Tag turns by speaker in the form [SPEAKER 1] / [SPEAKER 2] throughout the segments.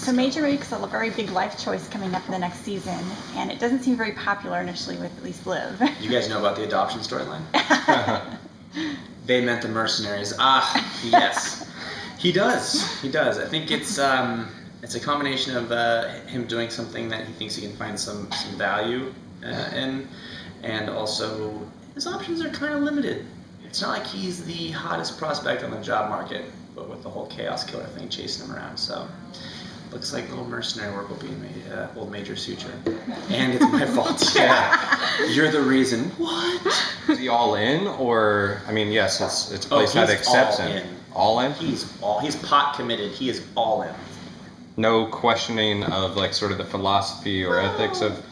[SPEAKER 1] So Major makes a very big life choice coming up in the next season, and it doesn't seem very popular initially with at least Liv.
[SPEAKER 2] You guys know about the adoption storyline? They meant the mercenaries. Yes. He does. I think it's a combination of him doing something that he thinks he can find some value in, and also his options are kind of limited. It's not like he's the hottest prospect on the job market, but with the whole chaos killer thing chasing him around, so looks like little mercenary work will be in old Major's future. And it's my fault. Yeah. You're the reason. What?
[SPEAKER 3] Is he all in, or I mean, yes, it's a place that accepts him. All in.
[SPEAKER 2] He's pot committed. He is all in.
[SPEAKER 3] No questioning of like sort of the philosophy or ethics of.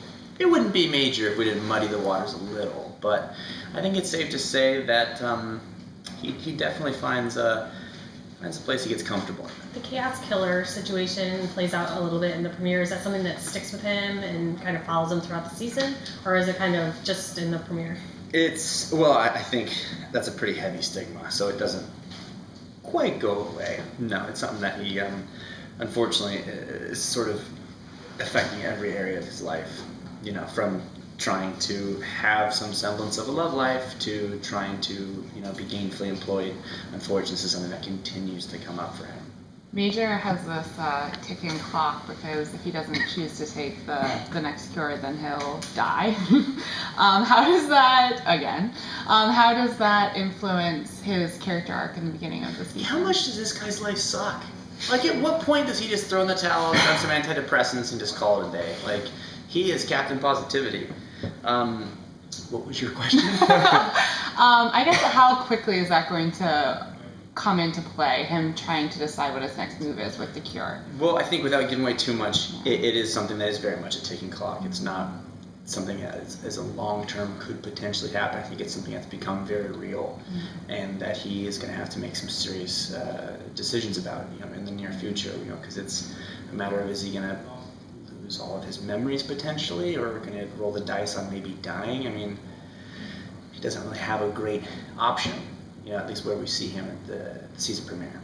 [SPEAKER 2] It wouldn't be Major if we didn't muddy the waters a little, but I think it's safe to say that he definitely finds a place he gets comfortable.
[SPEAKER 4] The chaos killer situation plays out a little bit in the premiere. Is that something that sticks with him and kind of follows him throughout the season, or is it kind of just in the premiere?
[SPEAKER 2] I think that's a pretty heavy stigma, so it doesn't quite go away. No, it's something that he, unfortunately, is sort of affecting every area of his life. You know, from trying to have some semblance of a love life to trying to, be gainfully employed. Unfortunately, this is something that continues to come up for him.
[SPEAKER 5] Major has this ticking clock because if he doesn't choose to take the next cure, then he'll die. How does that influence his character arc in the beginning of the season?
[SPEAKER 2] How much does this guy's life suck? Like, at what point does he just throw in the towel, grab some antidepressants, and just call it a day? Like, he is Captain Positivity. What was your question?
[SPEAKER 5] I guess how quickly is that going to come into play, him trying to decide what his next move is with the cure?
[SPEAKER 2] Well, I think without giving away too much, it is something that is very much a ticking clock. It's not something that as a long-term could potentially happen. I think it's something that's become very real, and that he is going to have to make some serious decisions about it, in the near future, because it's a matter of, is he going to lose all of his memories potentially, or going to roll the dice on maybe dying? I mean, he doesn't really have a great option, at least where we see him at the season premiere.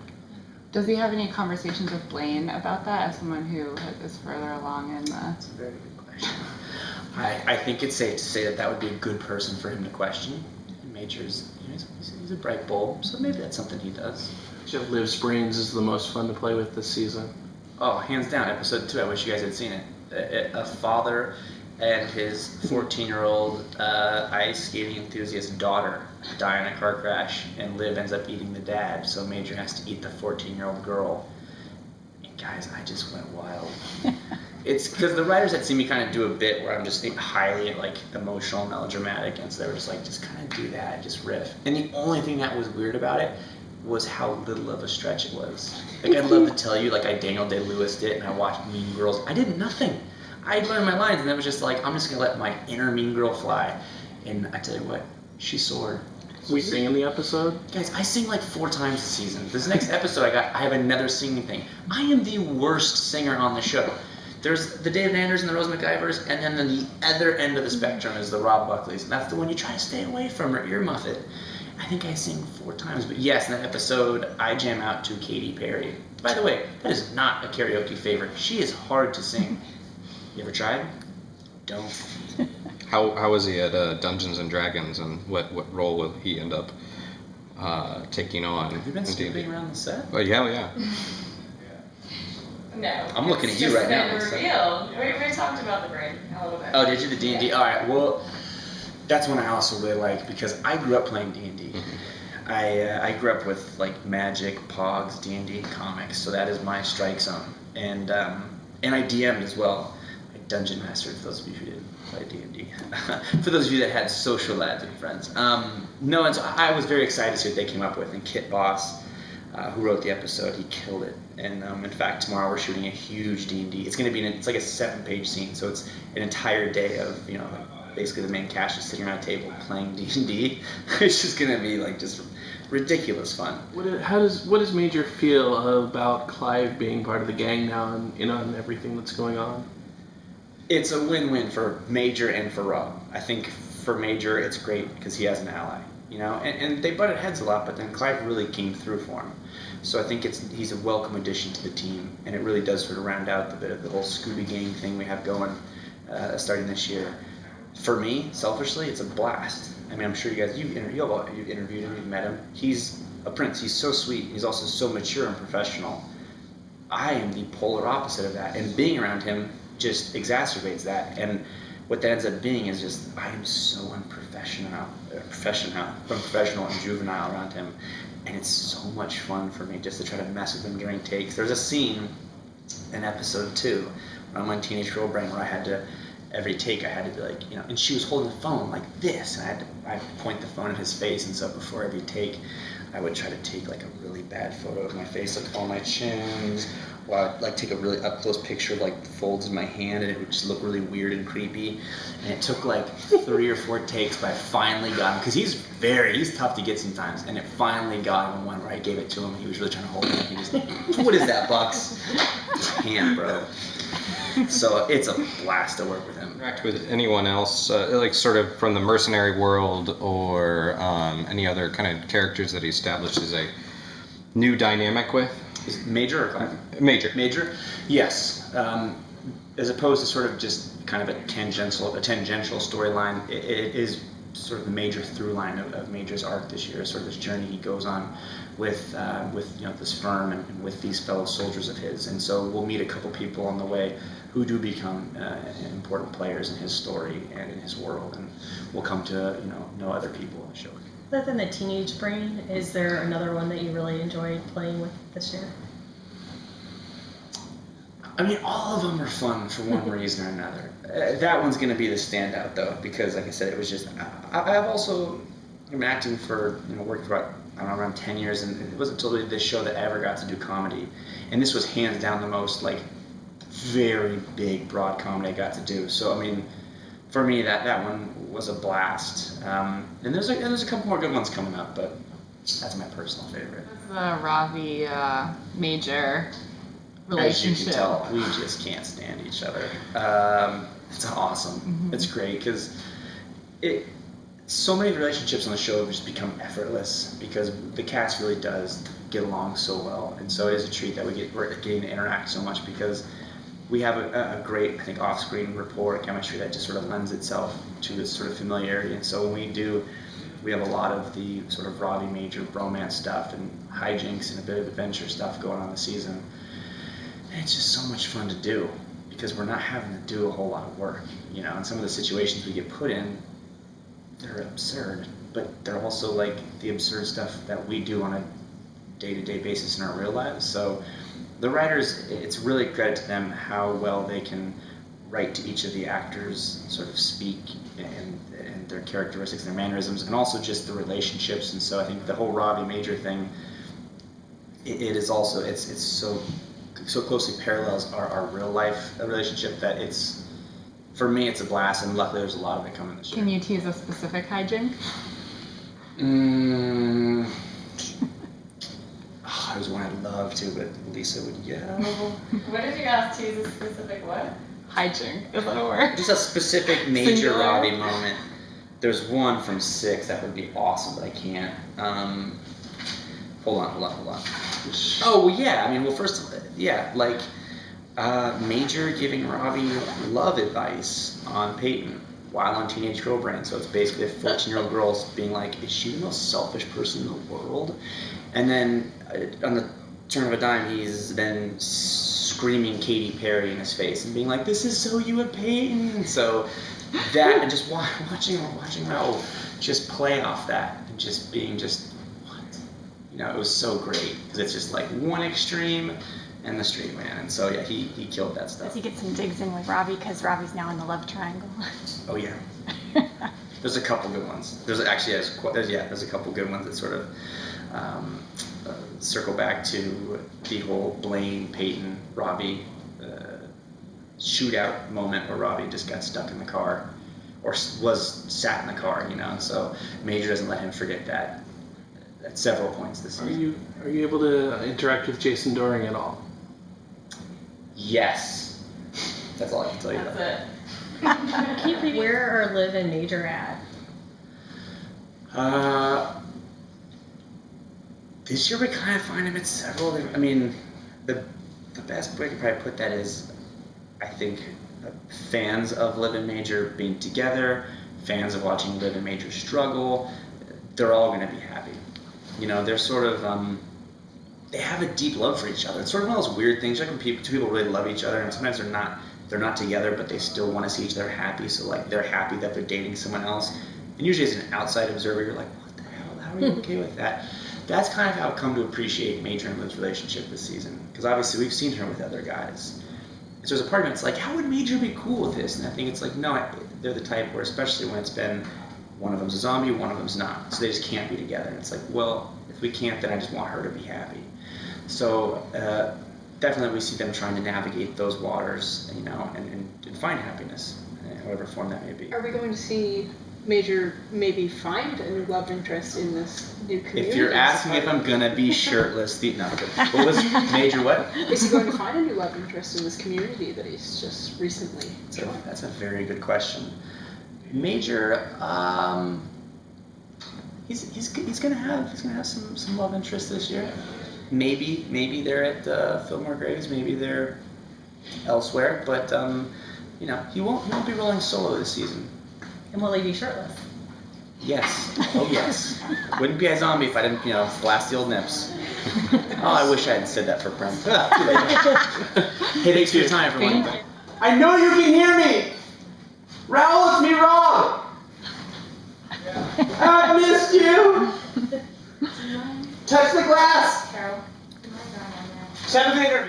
[SPEAKER 5] Does he have any conversations with Blaine about that, as someone who is further along in the...
[SPEAKER 2] That's a very good question. I think it's safe to say that would be a good person for him to question. Major's, he's a bright bulb, so maybe that's something he does.
[SPEAKER 6] Jeff Liv's brains is the most fun to play with this season.
[SPEAKER 2] Oh, hands down, episode 2. I wish you guys had seen it. A father and his 14-year-old ice skating enthusiast daughter die in a car crash, and Liv ends up eating the dad, so Major has to eat the 14-year-old girl. And guys, I just went wild. It's because the writers had seen me kind of do a bit where I'm just highly emotional, melodramatic, and so they were just kind of do that, just riff. And the only thing that was weird about it was how little of a stretch it was. I'd love to tell you, I Daniel Day-Lewis'd it, and I watched Mean Girls. I did nothing. I learned my lines, and it was just I'm just gonna let my inner Mean Girl fly. And I tell you what, she soared.
[SPEAKER 6] We sing in the episode?
[SPEAKER 2] Guys, I sing 4 times a season. This next episode, I have another singing thing. I am the worst singer on the show. There's the David Anders and the Rose McIvers, and then the other end of the spectrum is the Rob Buckleys, and that's the one you try to stay away from or earmuff it. I think I sing 4 times, but yes, in that episode, I jam out to Katy Perry. By the way, that is not a karaoke favorite. She is hard to sing. You ever tried? Don't.
[SPEAKER 3] How was he at Dungeons and Dragons, and what role will he end up taking on?
[SPEAKER 2] Have you been snooping around the set?
[SPEAKER 3] Oh yeah.
[SPEAKER 7] No.
[SPEAKER 2] I'm looking at you right now.
[SPEAKER 7] It's revealed. We talked about the brain a little bit.
[SPEAKER 2] Oh, did you? The D&D? All right, well, that's one I also really like because I grew up playing D&D. I grew up with Magic, Pogs, D&D, comics, so that is my strike zone. And I DM'd as well. I dungeon mastered, for those of you who didn't play D&D. For those of you that had social lads and friends. No, and so I was very excited to see what they came up with. And Kit Boss, who wrote the episode, he killed it. And in fact, tomorrow we're shooting a huge D&D. It's going to be it's a 7-page scene, so it's an entire day of basically the main cast is sitting around a table playing D&D. It's just going to be just ridiculous fun.
[SPEAKER 6] What does Major feel about Clive being part of the gang now and in on everything that's going on?
[SPEAKER 2] It's a win-win for Major and for Rob. I think for Major it's great because he has an ally. you know, and they butted heads a lot, but then Clive really came through for him. So I think he's a welcome addition to the team, and it really does sort of round out the bit of the whole Scooby Gang thing we have going starting this year. For me, selfishly, it's a blast. I mean, I'm sure you guys, you've interviewed him, you've met him. He's a prince. He's so sweet. He's also so mature and professional. I am the polar opposite of that, and being around him just exacerbates that. And what that ends up being is just, I am so unprofessional and juvenile around him, and it's so much fun for me just to try to mess with him during takes. There's a scene in episode 2 when I'm on Teenage Girl Brain where I had to, every take I had to be like, you know, and she was holding the phone like this, and I had to point the phone at his face, and so before every take, I would try to take like a really bad photo of my face, like all my chins, or I'd like take a really up close picture of like the folds in my hand, and it would just look really weird and creepy. And it took like 3 or 4 takes, but I finally got him, because he's tough to get sometimes, and it finally got him one where I gave it to him. He was really trying to hold it, and he just, what is that, Bucks? Hand, bro. So it's a blast to work with him.
[SPEAKER 3] Interact with anyone else, like sort of from the mercenary world, or any other kind of characters that he establishes a new dynamic with?
[SPEAKER 2] Is it Major or Clive?
[SPEAKER 3] Major.
[SPEAKER 2] Major? Yes. As opposed to sort of just kind of a tangential storyline, it is sort of the major through line of Major's arc this year, sort of this journey he goes on with you know, this firm and with these fellow soldiers of his. And so we'll meet a couple people on the way who do become important players in his story and in his world, and we'll come to know other people in the show.
[SPEAKER 4] Other than the Teenage Brain, is there another one that you really enjoyed playing with this year?
[SPEAKER 2] I mean, all of them are fun for one reason or another. That one's going to be the standout, though, because, like I said, it was just. I've also been acting for, worked for around 10 years, and it wasn't until this show that I ever got to do comedy, and this was hands down the most very big, broad comedy I got to do. So, I mean, for me, that one was a blast. And there's a couple more good ones coming up, but that's my personal favorite.
[SPEAKER 5] The Ravi Major relationship.
[SPEAKER 2] As you can tell, we just can't stand each other. It's awesome. Mm-hmm. It's great because so many relationships on the show have just become effortless because the cast really does get along so well, and so it is a treat that we're getting to interact so much because we have a great, I think, off-screen rapport chemistry that just sort of lends itself to this sort of familiarity. And so when we have a lot of the sort of Ravi Major bromance stuff and hijinks and a bit of adventure stuff going on this season. And it's just so much fun to do because we're not having to do a whole lot of work, and some of the situations we get put in, they're absurd, but they're also like the absurd stuff that we do on a day-to-day basis in our real lives. So the writers, it's really credit to them how well they can write to each of the actors, sort of speak and their characteristics, their mannerisms, and also just the relationships. And so I think the whole Ravi Major thing, it is also, it's so closely parallels our real life relationship that for me, it's a blast, and luckily there's a lot of it coming this year.
[SPEAKER 5] Can you tease a specific hijink?
[SPEAKER 2] There's one I'd love to, but Lisa would yell.
[SPEAKER 7] What did you guys tease a specific what?
[SPEAKER 5] Hijink, is that a word?
[SPEAKER 2] Just a specific Major
[SPEAKER 5] Singular?
[SPEAKER 2] Ravi moment. There's one from 6 that would be awesome, but I can't. Hold on. Oh, yeah, I mean, well, first, yeah, Major giving Ravi love advice on Peyton while on Teenage Girl Brain. So it's basically a 14-year-old girl being like, is she the most selfish person in the world? And then on the turn of a dime, he's then screaming Katy Perry in his face and being like, this is so you and Peyton. So that, and just watching how just play off that and just being just, what? It was so great because it's just like one extreme and the street man. And so, yeah, he killed that stuff.
[SPEAKER 1] Does he get some digs in with Ravi because Ravi's now in the love triangle?
[SPEAKER 2] Oh, yeah. There's a couple good ones. There's a couple good ones that sort of circle back to the whole Blaine, Peyton, Ravi shootout moment where Ravi just got stuck in the car or was sat in the car, So Major doesn't let him forget that at several points this season.
[SPEAKER 6] Are you able to interact with Jason Doring at all?
[SPEAKER 2] Yes. That's all I can tell you.
[SPEAKER 7] That's it.
[SPEAKER 4] Where are Liv and Major at?
[SPEAKER 2] This year we kind of find him at several. I mean, the best way to probably put that is, I think, fans of Liv and Major being together, fans of watching Liv and Major struggle, they're all going to be happy. You know, they're sort of, they have a deep love for each other. It's sort of one of those weird things, like when two people really love each other, and sometimes they're not together, but they still want to see each other happy, so like they're happy that they're dating someone else. And usually as an outside observer, you're like, what the hell, how are you okay with that? That's kind of how I've come to appreciate Major and Liv's relationship this season, because obviously we've seen her with other guys. So there's a part of me that's like, how would Major be cool with this? And I think it's like, no, they're the type where, especially when it's been, one of them's a zombie, one of them's not. So they just can't be together. And it's like, well, if we can't, then I just want her to be happy. So definitely we see them trying to navigate those waters, you know, and find happiness, however form that may be.
[SPEAKER 8] Are we going to see Major maybe find a new love interest in this new community?
[SPEAKER 2] If you're asking if I'm gonna be shirtless, no. What was Major? What?
[SPEAKER 8] Is he going to find a new love interest in this community that he's just recently joined?
[SPEAKER 2] That's a very good question. Major, he's gonna have some love interest this year. Maybe they're at Fillmore Graves, maybe they're elsewhere, but you know, he won't be rolling solo this season.
[SPEAKER 4] And will he be shirtless?
[SPEAKER 2] Yes. Oh yes. Wouldn't be iZOMBIE if I didn't, you know, blast the old nips. Oh, I wish I had said that for Prem. Too late. Hey, thanks for your time, everyone.
[SPEAKER 6] I know you can hear me! Rahul, it's me, Rob! I missed you! Touch the glass!
[SPEAKER 7] Carol, am I going on there?
[SPEAKER 6] Seventh interview.